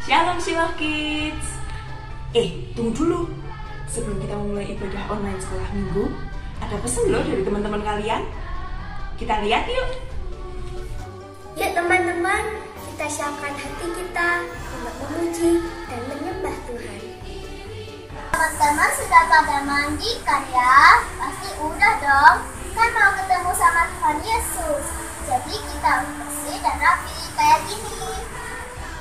Shalom Shiloh Kids. Tunggu dulu. Sebelum kita memulai ibadah online sekolah minggu, ada pesan loh dari teman-teman kalian. Kita lihat yuk. Yuk teman-teman, kita siapkan hati kita untuk memuji dan menyembah Tuhan. Teman-teman sudah pada mandi kan ya? Pasti udah dong. Kan mau ketemu sama Tuhan Yesus. Jadi kita bersih dan rapi kayak gini.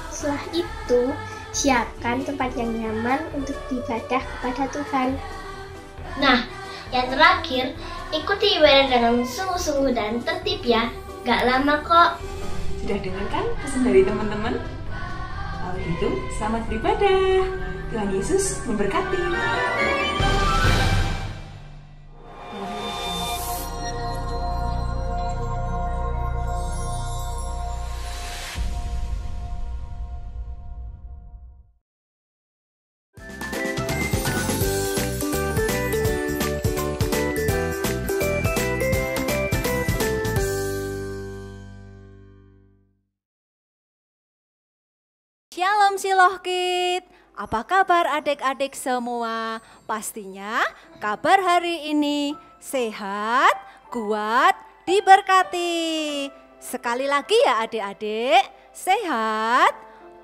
Setelah itu, siapkan tempat yang nyaman untuk beribadah kepada Tuhan. Nah, yang terakhir, ikuti ibadah dengan sungguh-sungguh dan tertib ya. Gak lama kok. Sudah dengar kan pesan dari teman-teman? Kalau gitu, selamat beribadah. Tuhan Yesus memberkati. Shalom Shiloh Kids, apa kabar adik-adik semua? Pastinya kabar hari ini sehat, kuat, diberkati. Sekali lagi ya adik-adik, sehat,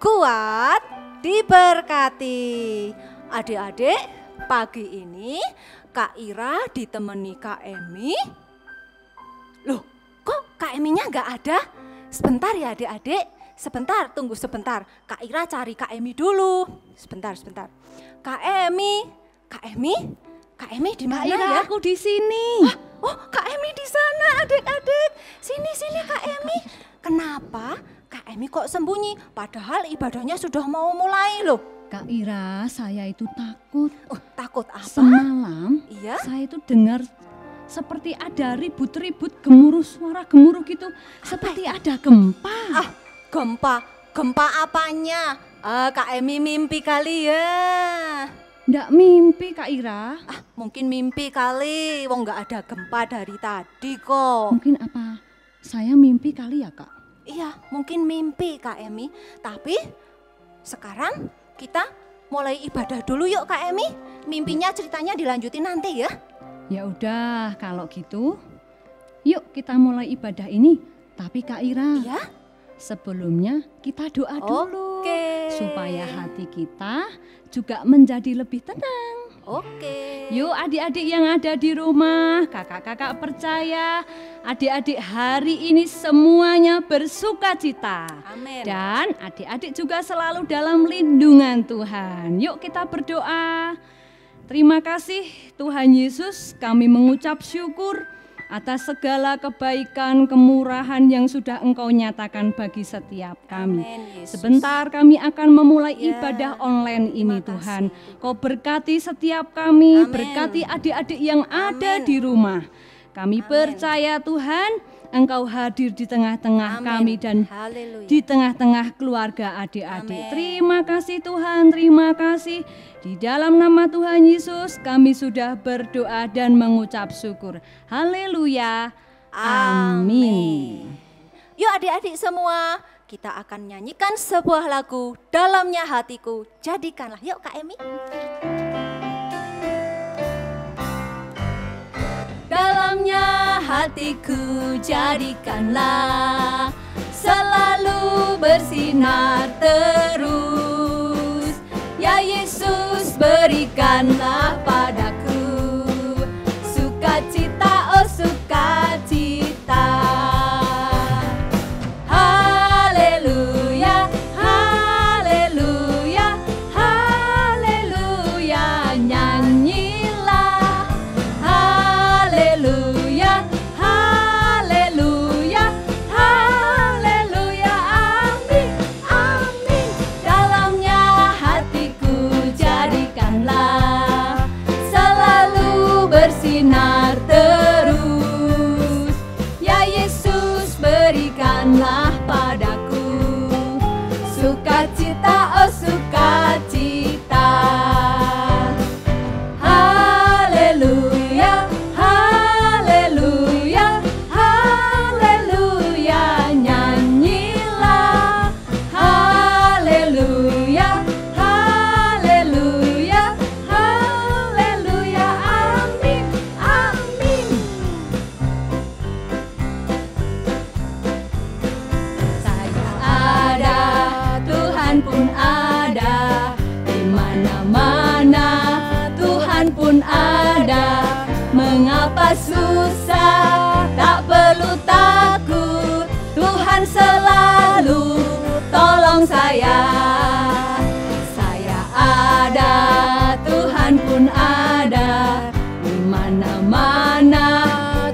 kuat, diberkati. Adik-adik, pagi ini Kak Ira ditemani Kak Emi. Loh, kok Kak Eminya nggak ada? Sebentar ya adik-adik. Sebentar, tunggu sebentar. Kak Ira cari Kak Emi dulu. Sebentar. Kak Emi di mana ya? Aku di sini. Oh, Kak Emi di sana, adik-adik. Sini Kak Emi. Kenapa Kak Emi kok sembunyi? Padahal ibadahnya sudah mau mulai loh. Kak Ira, saya itu takut. Oh, takut apa? Semalam, Iya? saya itu dengar seperti ada ribut-ribut, gemuruh, suara gemuruh gitu. Seperti ada gempa. Gempa apanya? Kak Emi mimpi kali ya. Nggak mimpi Kak Ira. Mungkin mimpi kali. Wong nggak ada gempa dari tadi kok. Mungkin apa? Saya mimpi kali ya Kak? Iya, mungkin mimpi Kak Emi. Tapi sekarang kita mulai ibadah dulu yuk Kak Emi. Mimpinya ceritanya dilanjutin nanti ya. Ya udah, kalau gitu yuk kita mulai ibadah ini. Tapi Kak Ira, Iya? sebelumnya kita doa dulu. Oke. Supaya hati kita juga menjadi lebih tenang. Oke. Yuk adik-adik yang ada di rumah, kakak-kakak percaya adik-adik hari ini semuanya bersuka cita. Amin. Dan adik-adik juga selalu dalam lindungan Tuhan. Yuk kita berdoa. Terima kasih Tuhan Yesus, kami mengucap syukur atas segala kebaikan, kemurahan yang sudah Engkau nyatakan bagi setiap kami. Amin, Yesus. Sebentar kami akan memulai Ya, ibadah online ini terima Tuhan. kasih. Kau berkati setiap kami, Amin. berkati adik-adik yang ada Amin. di rumah. Kami Amin. percaya Tuhan, Engkau hadir di tengah-tengah Amin. kami dan Haleluya. di tengah-tengah keluarga adik-adik. Amin. Terima kasih Tuhan, terima kasih. Di dalam nama Tuhan Yesus kami sudah berdoa dan mengucap syukur. Haleluya. Amin. Yuk adik-adik semua, kita akan nyanyikan sebuah lagu Dalamnya Hatiku Jadikanlah. Yuk Kak Emi. Dalamnya hatiku jadikanlah selalu bersinar terus. Ya Yesus berikanlah padaku sukacita, oh sukacita. Haleluya, haleluya, haleluya, nyanyilah. Haleluya, haleluya, haleluya, amin, amin. Dalamnya hatiku jadikanlah selalu bersinar terus. Ya Yesus berikanlah padaku sukacita, oh sukacita. Haleluya, haleluya, haleluya, nyanyilah. Haleluya, tolong saya. Saya ada, Tuhan pun ada, di mana-mana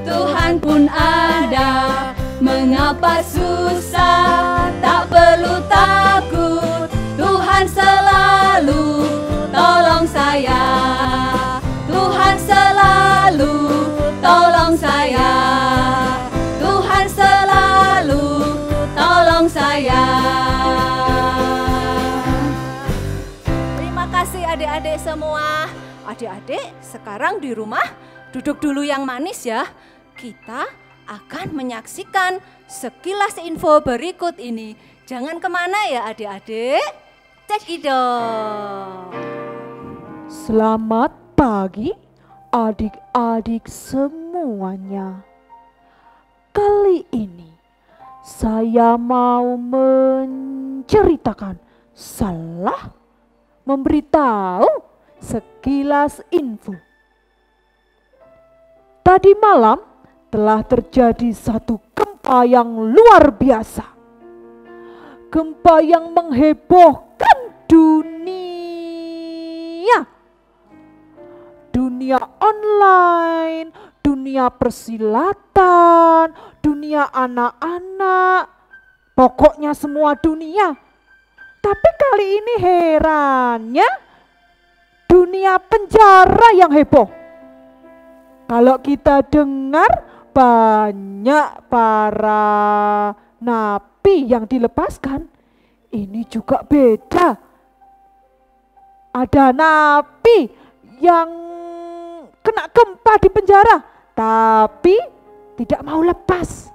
Tuhan pun ada. Mengapa susah, tak perlu takut, Tuhan selalu tolong saya. Tuhan selalu tolong saya. Tuhan selalu tolong saya. Terima kasih adik-adik semua. Adik-adik sekarang di rumah duduk dulu yang manis ya. Kita akan menyaksikan sekilas info berikut ini. Jangan kemana ya adik-adik. Cekidot. Selamat pagi adik-adik semuanya. Kali ini saya mau menceritakan memberitahu sekilas info. Tadi malam telah terjadi satu gempa yang luar biasa. Gempa yang menghebohkan dunia. Dunia online, dunia persilatan, dunia anak-anak, pokoknya semua dunia. Tapi kali ini herannya dunia penjara yang heboh. Kalau kita dengar banyak para napi yang dilepaskan, ini juga beda. Ada napi yang kena gempa di penjara, tapi tidak mau lepas.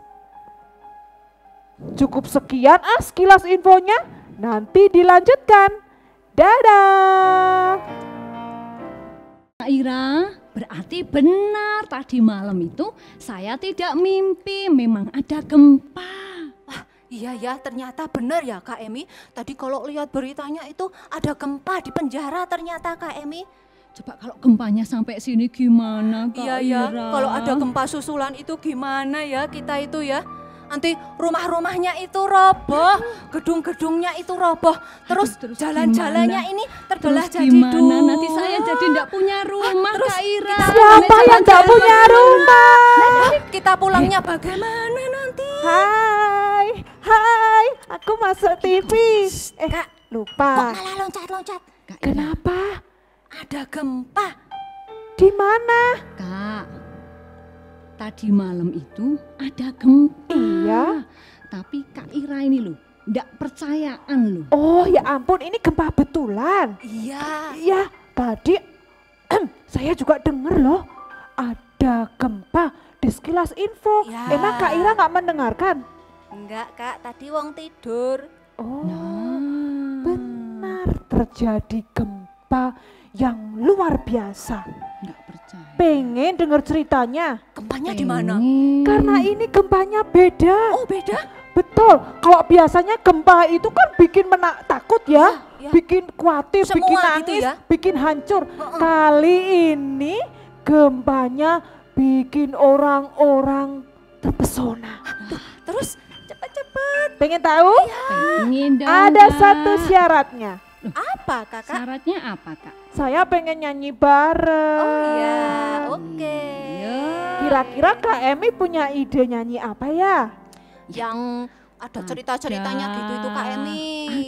Cukup sekian sekilas infonya, nanti dilanjutkan. Dadah. Ira, berarti benar tadi malam itu saya tidak mimpi, memang ada gempa. Iya ya, ternyata benar ya Kak Emi. Tadi kalau lihat beritanya itu ada gempa di penjara ternyata Kak Emi. Coba kalau gempanya sampai sini gimana Kak Iya Ira? ya, kalau ada gempa susulan itu gimana ya kita itu ya. Nanti rumah-rumahnya itu roboh, gedung-gedungnya itu roboh. Terus jalan-jalannya ini terbelah jadi gimana? dua. Nanti saya jadi tidak punya rumah terus Kak Ira. Siapa yang tidak punya rumah? Kita pulangnya bagaimana nanti? Hai, aku masuk TV. Kak, Lupa. kok malah loncat-loncat? Kak Ira, Kenapa? Ada gempa. Di mana? Kak, tadi malam itu ada gempa. Iya. Tapi Kak Ira ini loh, tidak percayaan loh. Oh ya ampun, ini gempa betulan. Iya. Iya, tadi saya juga dengar loh, ada gempa di sekilas info. Ya. Emang Kak Ira nggak mendengarkan? Enggak Kak, tadi wong tidur. Oh, Nah, benar terjadi gempa yang luar biasa. nggak percaya. Pengen dengar ceritanya? Gempanya di mana? Karena ini gempanya beda. Oh beda? Betul, kalau biasanya gempa itu kan bikin takut ya, Ya. bikin khawatir, Semua bikin gitu nangis, ya? bikin hancur. Kali ini gempanya bikin orang-orang terpesona. Terus cepet-cepet. Pengen tahu? Pengen dong, Ada Kak. satu syaratnya. Apa Kakak? Syaratnya apa Kak? Saya pengen nyanyi bareng. Oh iya, oke. Kira-kira Kak Emi punya ide nyanyi apa ya? Yang ada cerita-ceritanya gitu itu Kak Emi.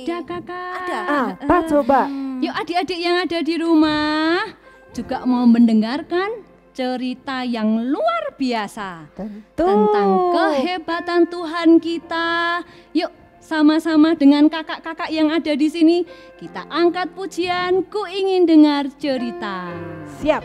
Ada Kakak. Ada? Apa coba? Yuk adik-adik yang ada di rumah juga mau mendengarkan cerita yang luar biasa Tentu. tentang kehebatan Tuhan kita. Yuk sama-sama dengan kakak-kakak yang ada di sini kita angkat pujian, ku ingin dengar cerita. Siap.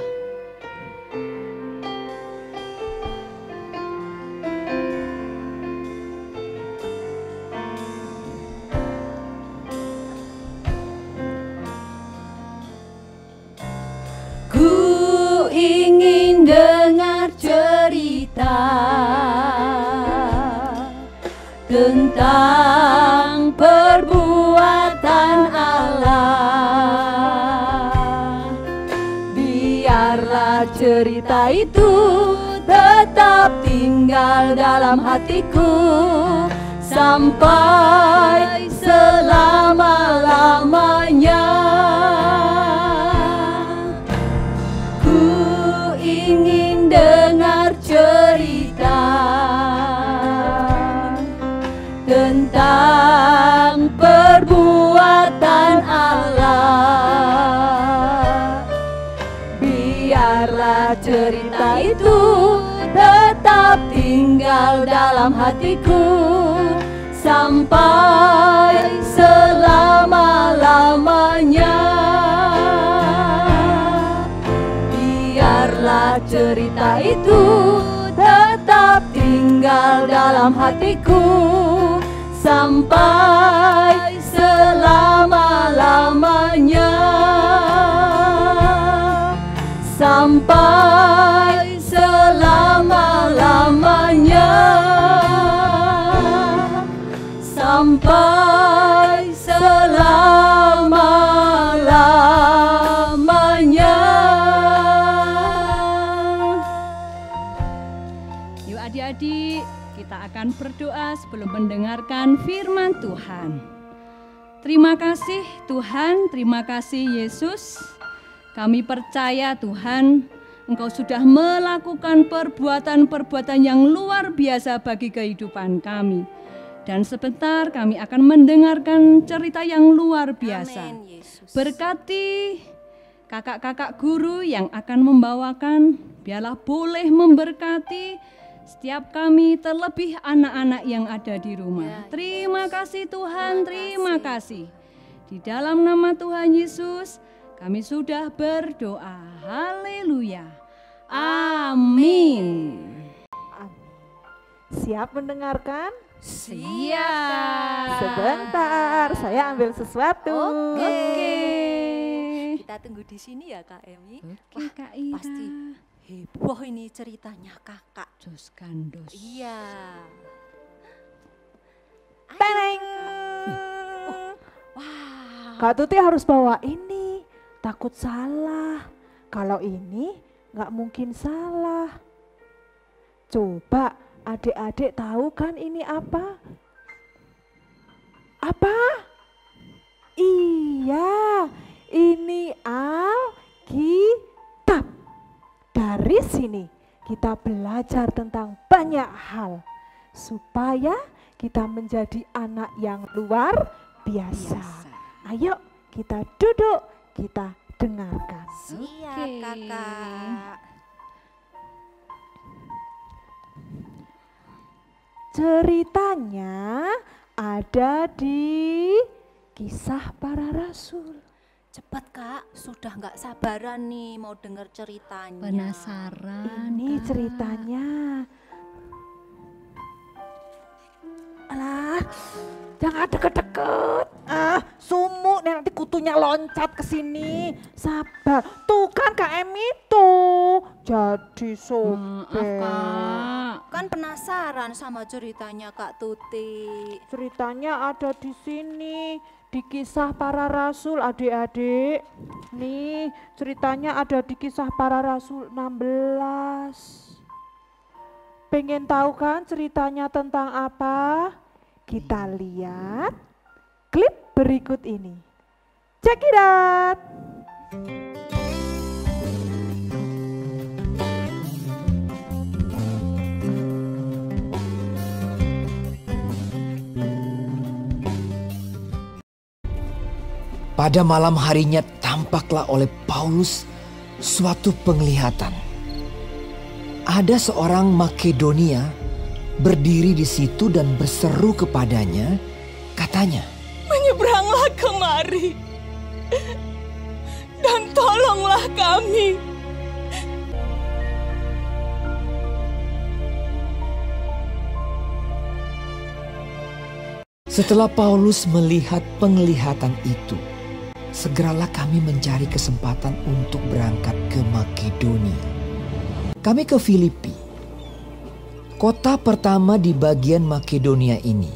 Ku ingin dengar cerita tentang perbuatan Allah. Biarlah cerita itu tetap tinggal dalam hatiku sampai selamanya. tinggal dalam hatiku sampai selama-lamanya. Biarlah cerita itu tetap tinggal dalam hatiku sampai selama-lamanya. Sampai selama-lamanya. Sampai selama-lamanya. Yuk adik-adik, kita akan berdoa sebelum mendengarkan firman Tuhan. Terima kasih Tuhan, terima kasih Yesus. Kami percaya Tuhan, Engkau sudah melakukan perbuatan-perbuatan yang luar biasa bagi kehidupan kami. Dan sebentar kami akan mendengarkan cerita yang luar biasa. Amin, Yesus. Berkati kakak-kakak guru yang akan membawakan, biarlah boleh memberkati setiap kami, terlebih anak-anak yang ada di rumah. Terima kasih Tuhan, terima kasih. Di dalam nama Tuhan Yesus, kami sudah berdoa. Haleluya. Amin. Siap mendengarkan? Siap. Sebentar, saya ambil sesuatu. Oke. Kita tunggu di sini ya Kak Emi. Oke, Kak Ira. Pasti heboh ini ceritanya kakak. Jos gandos. Iya. Teneng. Wah. Kak Tuti harus bawa ini. Takut salah. Kalau ini nggak mungkin salah. Coba adik-adik tahu kan ini apa? Apa? Iya, ini Alkitab. Dari sini kita belajar tentang banyak hal supaya kita menjadi anak yang luar biasa. Ayo kita duduk, kita dengarkan. Siap kakak. Ceritanya ada di Kisah Para Rasul. Cepat kak, sudah nggak sabaran nih mau dengar ceritanya. Penasaran. Ini Kak. ceritanya. Alah, jangan deket-deket. Sumuk nih, nanti kutunya loncat ke sini. Sabar. Tuh kan Kak Emi tuh. Jadi Maaf sobek. Kak. Kan penasaran sama ceritanya Kak Tuti. Ceritanya ada di sini. Di Kisah Para Rasul adik-adik. Nih ceritanya ada di Kisah Para Rasul 16. Pengen tahu kan ceritanya tentang apa? Kita lihat klip berikut ini. Check it out. Pada malam harinya tampaklah oleh Paulus suatu penglihatan. Ada seorang Makedonia berdiri di situ dan berseru kepadanya, katanya, Menyeberanglah kemari dan tolonglah kami. Setelah Paulus melihat penglihatan itu, segeralah kami mencari kesempatan untuk berangkat ke Makedonia. Kami ke Filipi, kota pertama di bagian Makedonia ini.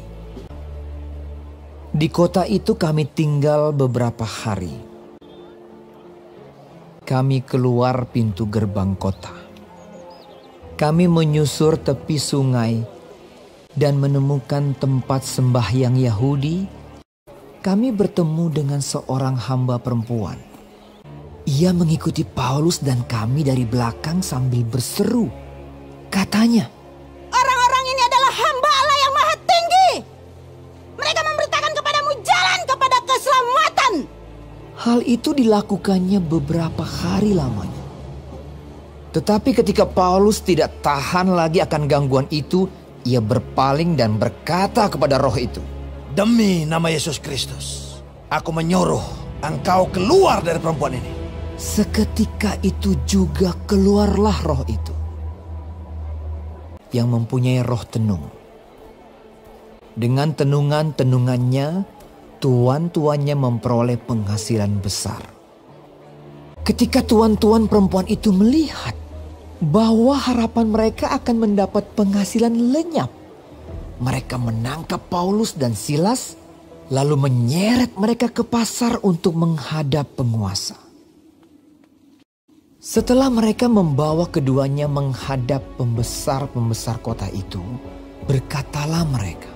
Di kota itu kami tinggal beberapa hari. Kami keluar pintu gerbang kota. Kami menyusur tepi sungai dan menemukan tempat sembahyang Yahudi. Kami bertemu dengan seorang hamba perempuan. Ia mengikuti Paulus dan kami dari belakang sambil berseru. Katanya, Orang-orang ini adalah hamba Allah yang maha tinggi. Mereka memberitakan kepadamu jalan kepada keselamatan. hal itu dilakukannya beberapa hari lamanya. Tetapi ketika Paulus tidak tahan lagi akan gangguan itu, Ia berpaling dan berkata kepada roh itu, "Demi nama Yesus Kristus, aku menyuruh engkau keluar dari perempuan ini." Seketika itu juga keluarlah roh itu, yang mempunyai roh tenung. Dengan tenungan-tenungannya, tuan-tuannya memperoleh penghasilan besar. Ketika tuan-tuan perempuan itu melihat bahwa harapan mereka akan mendapat penghasilan lenyap, mereka menangkap Paulus dan Silas, lalu menyeret mereka ke pasar untuk menghadap penguasa. Setelah mereka membawa keduanya menghadap pembesar-pembesar kota itu, berkatalah mereka.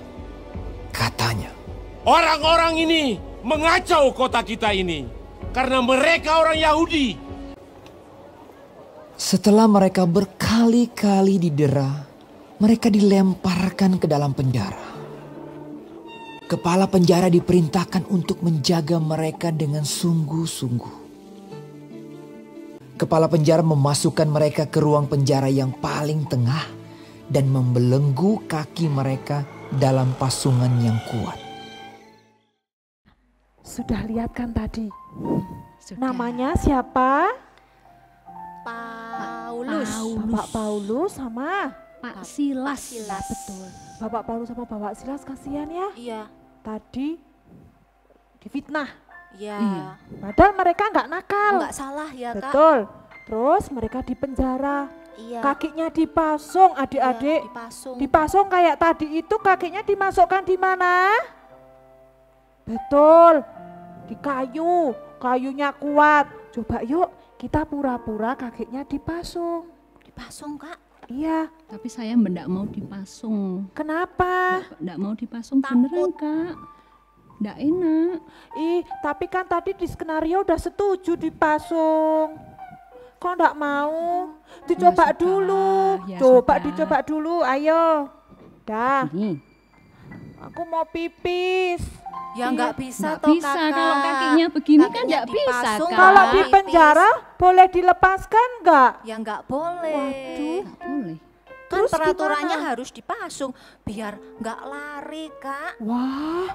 Katanya, "Orang-orang ini mengacau kota kita ini karena mereka orang Yahudi." Setelah mereka berkali-kali didera, mereka dilemparkan ke dalam penjara. Kepala penjara diperintahkan untuk menjaga mereka dengan sungguh-sungguh. Kepala penjara memasukkan mereka ke ruang penjara yang paling tengah dan membelenggu kaki mereka dalam pasungan yang kuat. Sudah lihat kan tadi? Sudah. Namanya siapa? Paulus. Bapak Paulus sama Pak Silas. betul. Bapak Paulus sama Bapak Silas, kasihan ya. Iya. Tadi difitnah. Iya. Padahal mereka nggak nakal. Enggak salah ya, Kak. Betul. Terus mereka di penjara. Iya. Kakinya dipasung, adik-adik. Dipasung. Dipasung kayak tadi itu, kakinya dimasukkan di mana? Betul. Di kayu. Kayunya kuat. Coba yuk kita pura-pura kakinya dipasung. Dipasung, Kak. Iya. Tapi saya enggak mau dipasung. Kenapa? Enggak mau dipasung beneran, Kak. Enggak enak. Ih, tapi kan tadi di skenario udah setuju dipasung. Kok enggak mau? Dicoba Ya sudah, dulu. ya Coba sudah. dicoba dulu, ayo. Dah, Ini. aku mau pipis. Ya enggak bisa Nggak toh, bisa, Kakak. kalau kakinya begini kan Kakinya nggak bisa, dipasung, Kak. Kalau di pipis. penjara boleh dilepaskan enggak? Ya enggak boleh. Nggak boleh. Kan Terus peraturannya gimana? harus dipasung biar enggak lari, Kak. Wah,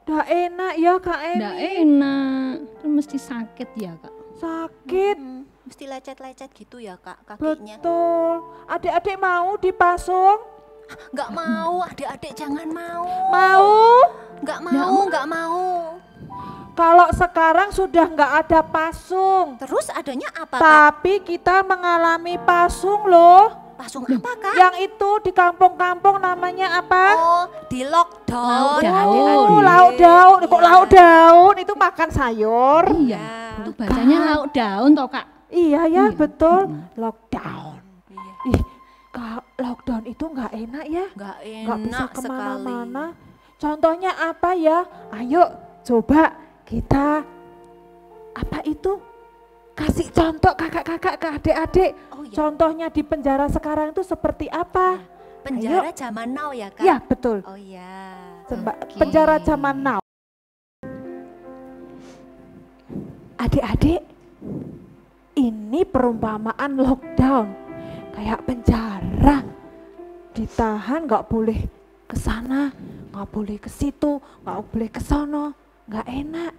dah enak ya Kak Emi. Nggak enak. Kan mesti sakit ya, Kak. Sakit. Mesti lecet-lecet gitu ya, Kak, kakinya. Betul. Adik-adik mau dipasung? Enggak mau, adik-adik jangan mau. Mau? Enggak mau. Kalau sekarang sudah nggak ada pasung. Terus adanya apa, Kak? Tapi kita mengalami pasung loh. Pasung apa, Kak? Yang itu di kampung-kampung namanya apa? Oh, di lockdown. Lauk daun. adik-adik. Oh, lauk daun. Kok Iya. lauk daun? Itu makan sayur. Iya. Itu bacanya lauk daun toh, Kak. Iya ya, betul. Lockdown. Ih, lockdown itu nggak enak ya. Enggak Nggak bisa enak sekali. kemana-mana. Contohnya apa ya? Ayo coba kita apa itu? Kasih contoh kakak-kakak ke adik-adik. Oh, iya. Contohnya di penjara sekarang itu seperti apa? Penjara zaman now ya, Kak? Ya betul. Oh iya. Penjara zaman now. Adik-adik, ini perumpamaan lockdown. Kayak penjara. Ditahan, nggak boleh ke sana, nggak boleh ke situ, nggak boleh ke sono, nggak enak.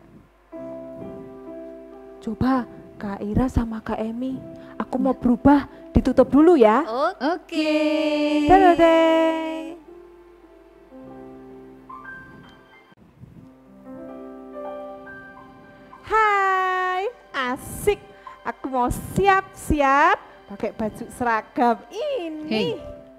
Coba Kak Ira sama Kak Emi, aku mau berubah, ditutup dulu ya. Oke. Dadah deh. Hai, asik. Aku mau siap-siap pakai baju seragam ini. Hei,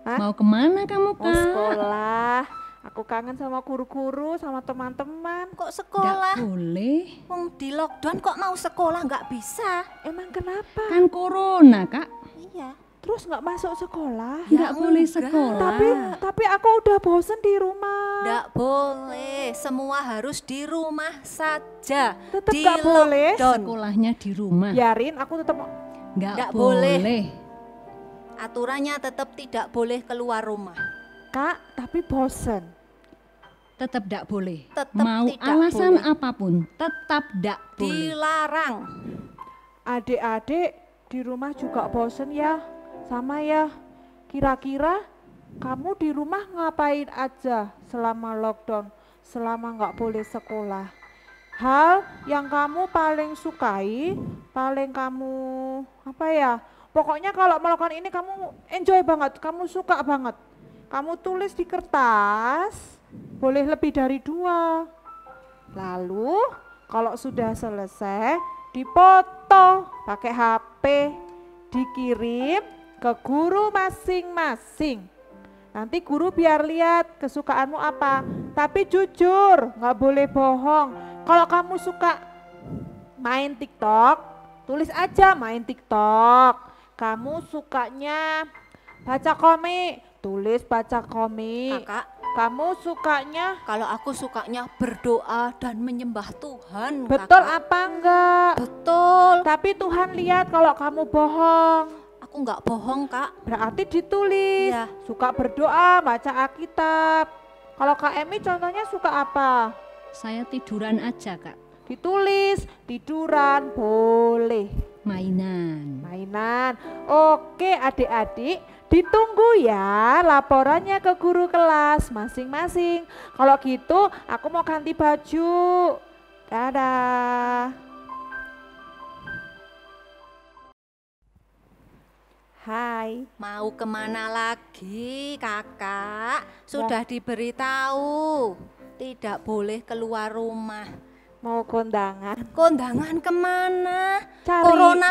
Hah? mau kemana kamu, Mau Kak? sekolah. Aku kangen sama guru-guru, sama teman-teman. Kok Nggak sekolah? boleh. Wong di lockdown kok mau sekolah nggak bisa? Emang kenapa? Kan corona, Kak. Iya. Terus nggak masuk sekolah? Nggak boleh enggak. sekolah. Tapi aku udah bosen di rumah. Nggak boleh. Semua harus di rumah saja. Tetep di nggak boleh. lockdown. Sekolahnya di rumah. Biarin, aku tetap Nggak Nggak boleh. boleh. Aturannya tetap tidak boleh keluar rumah. Kak, tapi bosen. Tetap nggak boleh. Tetap Mau tidak alasan boleh. apapun, tetap nggak boleh. Dilarang. Adik-adik di rumah juga bosen ya, sama ya. Kira-kira kamu di rumah ngapain aja selama lockdown, selama nggak boleh sekolah? Hal yang kamu paling sukai, paling kamu pokoknya kalau melakukan ini kamu enjoy banget, kamu suka banget. Kamu tulis di kertas, boleh lebih dari 2. Lalu kalau sudah selesai, dipoto pakai HP, dikirim ke guru masing-masing. Nanti guru biar lihat kesukaanmu apa. Tapi jujur, nggak boleh bohong. Kalau kamu suka main TikTok, tulis aja main TikTok. Kamu sukanya baca komik, tulis baca komik. Kakak, Kamu sukanya, kalau aku sukanya berdoa dan menyembah Tuhan. betul Kakak. apa enggak? Betul. Tapi Tuhan lihat kalau kamu bohong. Aku nggak bohong, Kak. Berarti ditulis, Iya. suka berdoa, baca Alkitab. Kalau Kak Emi contohnya suka apa? Saya tiduran aja, Kak. Ditulis, tiduran boleh. Mainan. Oke adik-adik, ditunggu ya laporannya ke guru kelas masing-masing. Kalau gitu aku mau ganti baju. Dadah. Hai. Mau kemana lagi, Kakak? Sudah diberitahu, tidak boleh keluar rumah. Mau kondangan. Kondangan kemana? Cari.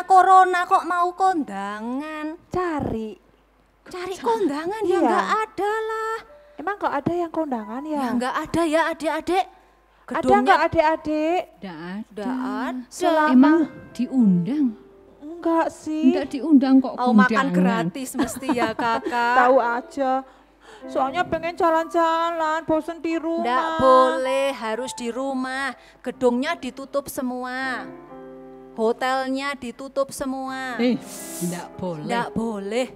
Corona kok mau kondangan? Cari Kondangan ya Iya. nggak ada lah. Emang kok ada yang kondangan Ya ya? nggak ada ya adik-adik. Ada nggak adik-adik? Nggak Nggak ada. Selama- Emang diundang? Enggak sih. Nggak diundang kok Mau makan kondangan. gratis mesti ya Kakak. Tahu aja. Soalnya pengen jalan-jalan, bosen di rumah. Nggak boleh, harus di rumah. Gedungnya ditutup semua. Hotelnya ditutup semua. Nggak boleh. Nggak boleh.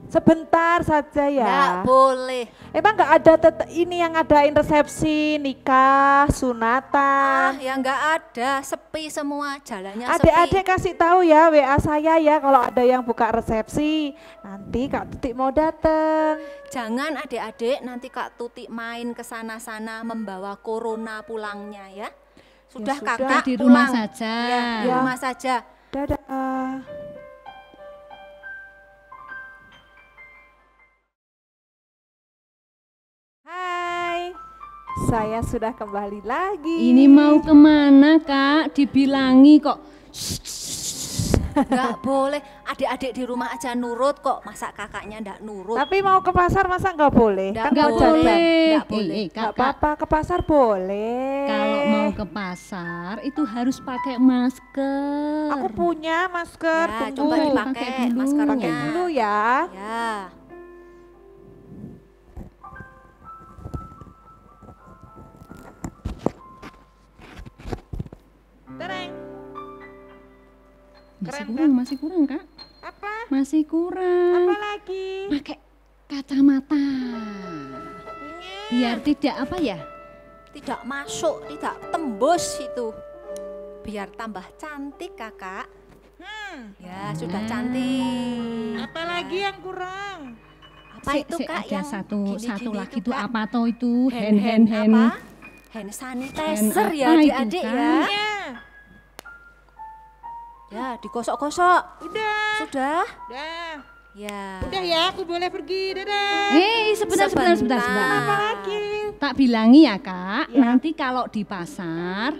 Sebentar saja ya. Nggak boleh. Emang nggak ada ini yang ngadain resepsi, nikah, sunatan. Ya nggak ada, sepi semua, jalannya Adik-adik sepi. kasih tahu ya WA saya ya kalau ada yang buka resepsi. Nanti Kak Tutik mau dateng. Jangan adik-adik, nanti Kak Tuti main ke sana-sana membawa corona pulangnya ya. Sudah sudah. Kakak Di rumah pulang. saja. Ya, di Ya. rumah saja. Dadah. Hai, saya sudah kembali lagi. Ini mau kemana, Kak? Dibilangi kok. Nggak boleh, adik-adik di rumah aja nurut kok, masa kakaknya nggak nurut. Tapi mau ke pasar masa nggak boleh? Nggak Kan Nggak mau boleh. jajan. boleh. Nggak boleh. Kak, Nggak Kak, apa-apa, ke pasar boleh. kalau mau ke pasar itu harus pakai masker. Aku punya masker, Ya, tunggu. coba Pakai dipakai dulu. maskernya. Pakai dulu ya. Ya. Tereng. Masih Keren, kurang, masih kurang, Kak. Apa? Masih kurang. Apa lagi? Pakai kacamata. Biar tidak apa ya? Tidak masuk, tidak tembus itu. Biar tambah cantik kakak. Ya sudah cantik. Apa lagi yang kurang? Apa itu kak ada yang satu gini-gini lagi itu, tuh Kak? apa toh itu? Hand Hand. apa? Hand sanitizer Hand ya apa itu, adik-adik Kak? ya. Ya, Ya digosok-gosok. udah. Sudah? Udah. Ya. Udah ya, aku boleh pergi. Dadah. Sebentar. Apa lagi? Tak bilangi ya, Kak. Ya. Nanti kalau di pasar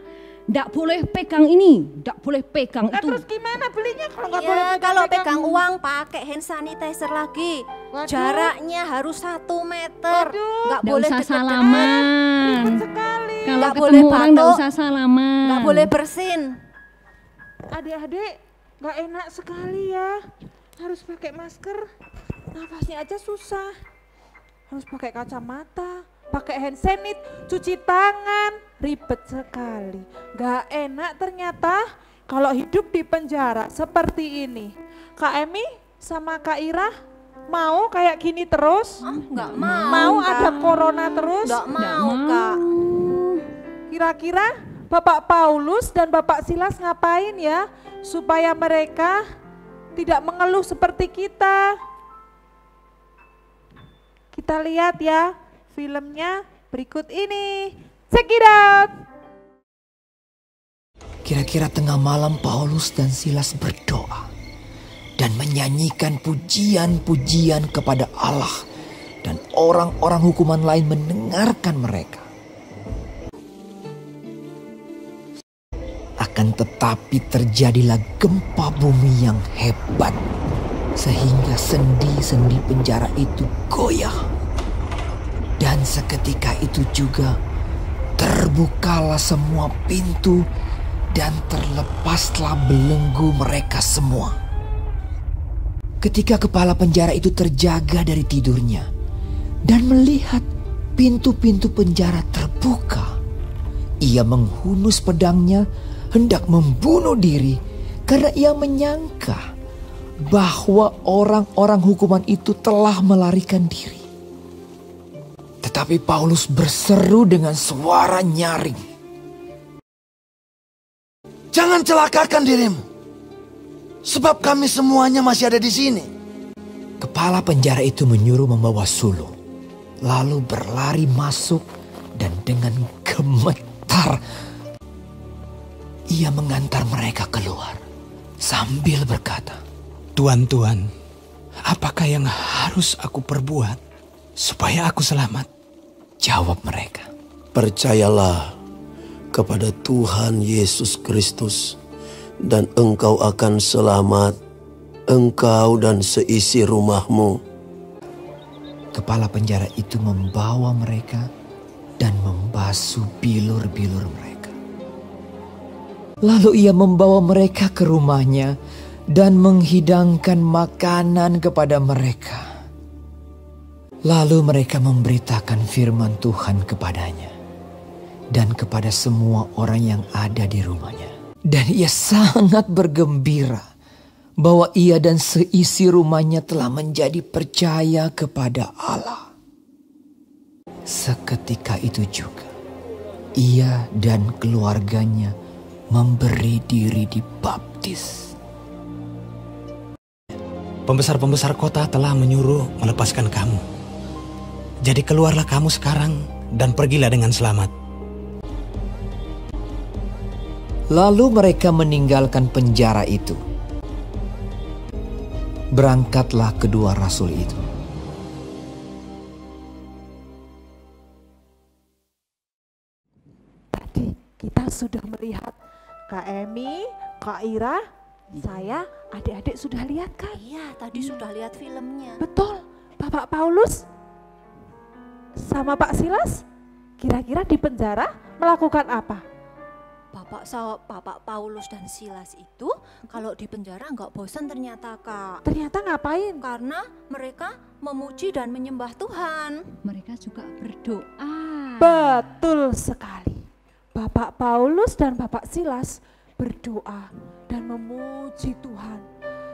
ndak boleh pegang ini, ndak boleh pegang Nah, itu. terus gimana belinya kalau nggak boleh Ya, kalau pegang uang pakai hand sanitizer lagi. Waduh. Jaraknya harus 1 meter. Waduh. Nggak Ndak boleh usah deket-deket. salaman. Ribet sekali. Kalau Nggak ketemu boleh orang ndak batuk. usah salaman. Nggak boleh bersin. Adik-adik, nggak enak sekali ya. Harus pakai masker. Nafasnya aja susah. Harus pakai kacamata, pakai hand sanitizer, cuci tangan. Ribet sekali. Nggak enak ternyata kalau hidup di penjara seperti ini. Kak Emi sama Kak Ira mau kayak gini terus? Nggak mau. Mau Kak. ada corona terus? Nggak Ndak mau, Kak. Kira-kira Bapak Paulus dan Bapak Silas ngapain ya supaya mereka tidak mengeluh seperti kita? Kita lihat ya filmnya berikut ini. Check it out. Kira-kira tengah malam Paulus dan Silas berdoa dan menyanyikan pujian-pujian kepada Allah, dan orang-orang hukuman lain mendengarkan mereka. Akan tetapi terjadilah gempa bumi yang hebat, sehingga sendi-sendi penjara itu goyah. Dan seketika itu juga terbukalah semua pintu dan terlepaslah belenggu mereka semua. Ketika kepala penjara itu terjaga dari tidurnya dan melihat pintu-pintu penjara terbuka, ia menghunus pedangnya hendak membunuh diri karena ia menyangka bahwa orang-orang hukuman itu telah melarikan diri. Tetapi Paulus berseru dengan suara nyaring, Jangan celakakan dirimu, sebab kami semuanya masih ada di sini. Kepala penjara itu menyuruh membawa sulung, lalu berlari masuk dan dengan gemetar ia mengantar mereka keluar sambil berkata, Tuan, apakah yang harus aku perbuat supaya aku selamat? Jawab mereka, Percayalah kepada Tuhan Yesus Kristus dan engkau akan selamat, engkau dan seisi rumahmu. Kepala penjara itu membawa mereka dan membasuh bilur-bilur mereka. Lalu ia membawa mereka ke rumahnya dan menghidangkan makanan kepada mereka. Lalu mereka memberitakan firman Tuhan kepadanya dan kepada semua orang yang ada di rumahnya. Dan ia sangat bergembira bahwa ia dan seisi rumahnya telah menjadi percaya kepada Allah. Seketika itu juga ia dan keluarganya memberi diri dibaptis. Pembesar-pembesar kota telah menyuruh melepaskan kamu. Jadi keluarlah kamu sekarang dan pergilah dengan selamat. Lalu mereka meninggalkan penjara itu. Berangkatlah kedua rasul itu. Tadi kita sudah melihat Kak Emi, Kak Ira, saya, adik-adik sudah lihat kan? Iya, tadi sudah lihat filmnya. Betul, Bapak Paulus sama Pak Silas kira-kira di penjara melakukan apa? Bapak Paulus dan Silas itu kalau di penjara nggak bosan ternyata, Kak. Ternyata ngapain? Karena mereka memuji dan menyembah Tuhan. Mereka juga berdoa. Betul sekali. Bapak Paulus dan Bapak Silas berdoa dan memuji Tuhan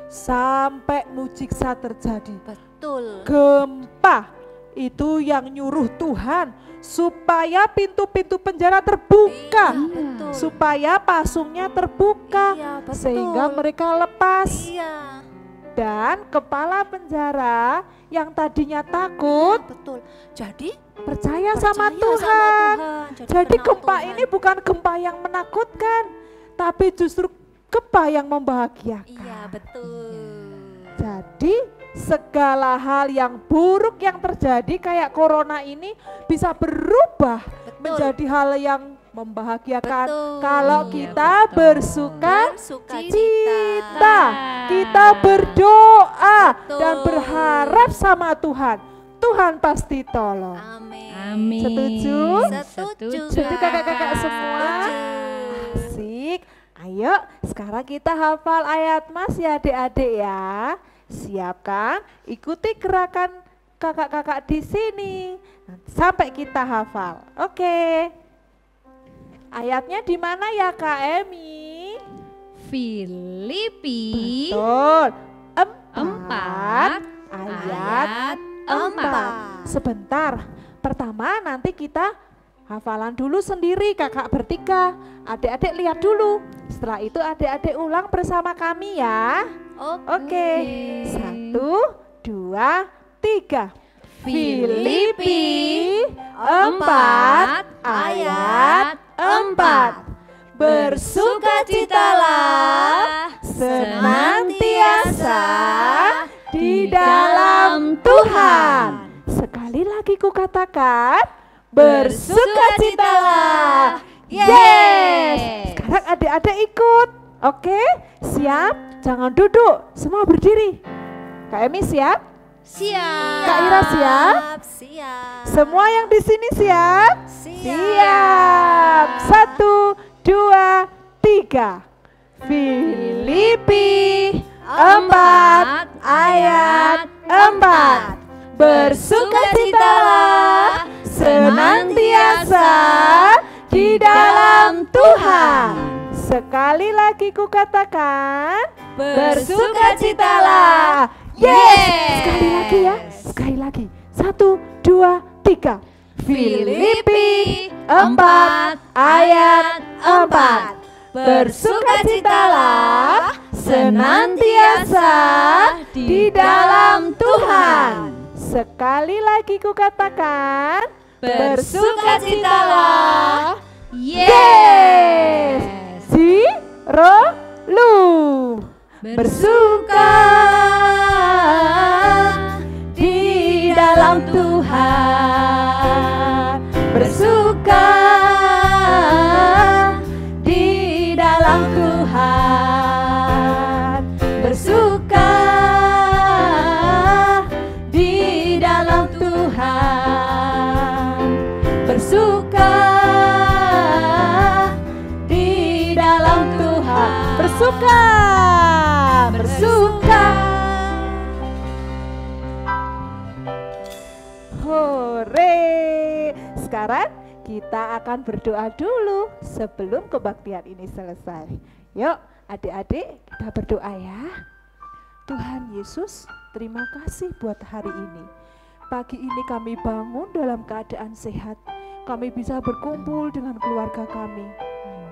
sampai mujizat terjadi. Betul. Gempa itu yang nyuruh Tuhan supaya pintu-pintu penjara terbuka, betul. supaya pasungnya terbuka, betul. sehingga mereka lepas. Iya. Dan kepala penjara yang tadinya takut, betul. Jadi percaya sama Tuhan. Jadi gempa ini bukan gempa yang menakutkan, tapi justru gempa yang membahagiakan. Iya, betul. Jadi segala hal yang buruk yang terjadi kayak corona ini bisa berubah menjadi hal yang membahagiakan kalau kita bersuka cita, kita berdoa dan berharap sama Tuhan. Tuhan pasti tolong. Amin. Setuju? Setuju kakak-kakak semua? Asik. Ayo sekarang kita hafal ayat Mas ya adik-adik ya. Siapkan, ikuti gerakan kakak-kakak di sini sampai kita hafal. Oke. Ayatnya di mana ya Kak Emi? Filipi Betul. 4 ayat 4. Sebentar. Pertama nanti kita hafalan dulu sendiri kakak bertiga. Adik-adik lihat dulu. Setelah itu adik-adik ulang bersama kami ya. Oke. 1, 2, 3. Filipi 4 ayat 4. Bersukacitalah senantiasa di dalam Tuhan. Sekali lagi ku katakan, bersukacitalah. Yes. Sekarang adik-adik ikut. Oke, siap? Jangan duduk, semua berdiri. Kak Emi siap? Siap. Kak Ira siap? Siap. Semua yang di sini siap? Siap. 1, 2, 3. Filipi 4 ayat 4. Bersukacitalah senantiasa di dalam Tuhan. Sekali lagi ku katakan, bersukacitalah. Yes. Sekali lagi ya. Sekali lagi. 1, 2, 3. Filipi 4 ayat 4. Bersukacitalah senantiasa di dalam Tuhan. Sekali lagi ku katakan, bersukacitalah. Yes. Lu bersuka di dalam Tuhan. Bersuka di dalam Tuhan. Bersuka di dalam Tuhan. Bersuka di dalam Tuhan. Bersuka, bersuka. Hore. Sekarang kita akan berdoa dulu sebelum kebaktian ini selesai. Yuk adik-adik, kita berdoa ya. Tuhan Yesus, terima kasih buat hari ini. Pagi ini kami bangun dalam keadaan sehat. Kami bisa berkumpul dengan keluarga kami.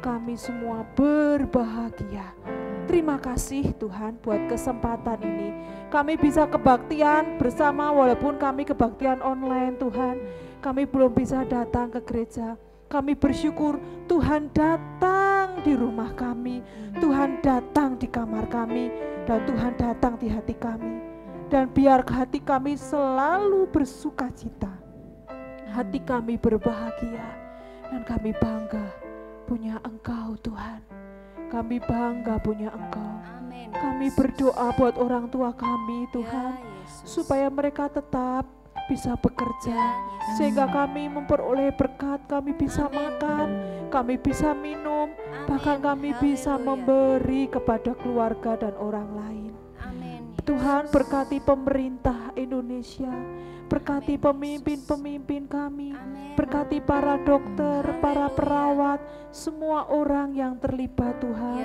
Kami semua berbahagia. Terima kasih Tuhan buat kesempatan ini. Kami bisa kebaktian bersama walaupun kami kebaktian online Tuhan. Kami belum bisa datang ke gereja. Kami bersyukur Tuhan datang di rumah kami. Tuhan datang di kamar kami. Dan Tuhan datang di hati kami. Dan biar hati kami selalu bersuka cita. Hati kami berbahagia. Dan kami bangga punya Engkau Tuhan. Kami bangga punya Engkau. Amin. Kami berdoa buat orang tua kami Tuhan. Supaya mereka tetap bisa bekerja. Sehingga kami memperoleh berkat. Kami bisa makan. Kami bisa minum. Bahkan kami bisa memberi kepada keluarga dan orang lain. Tuhan berkati pemerintah Indonesia. Berkati pemimpin-pemimpin kami. Berkati para dokter, para perawat, semua orang yang terlibat Tuhan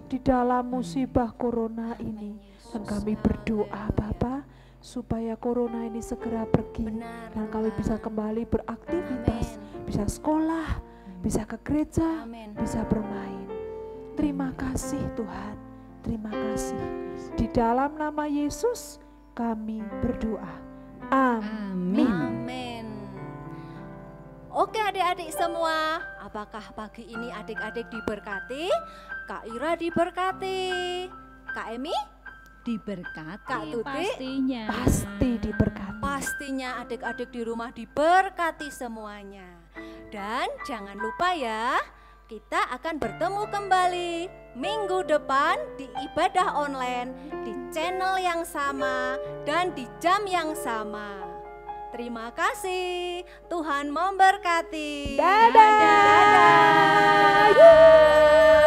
di dalam musibah corona ini. Dan kami berdoa Bapa supaya corona ini segera pergi dan kami bisa kembali beraktivitas, bisa sekolah, bisa ke gereja, bisa bermain. Terima kasih Tuhan, terima kasih. Di dalam nama Yesus kami berdoa. Amin. Amin. Oke adik-adik semua, apakah pagi ini adik-adik diberkati? Kak Ira diberkati, Kak Emi diberkati, Kak Tuti pastinya. Pasti diberkati. Pastinya adik-adik di rumah diberkati semuanya. Dan jangan lupa ya, kita akan bertemu kembali minggu depan di ibadah online di channel yang sama dan di jam yang sama. Terima kasih, Tuhan memberkati. Dadah. Dadah.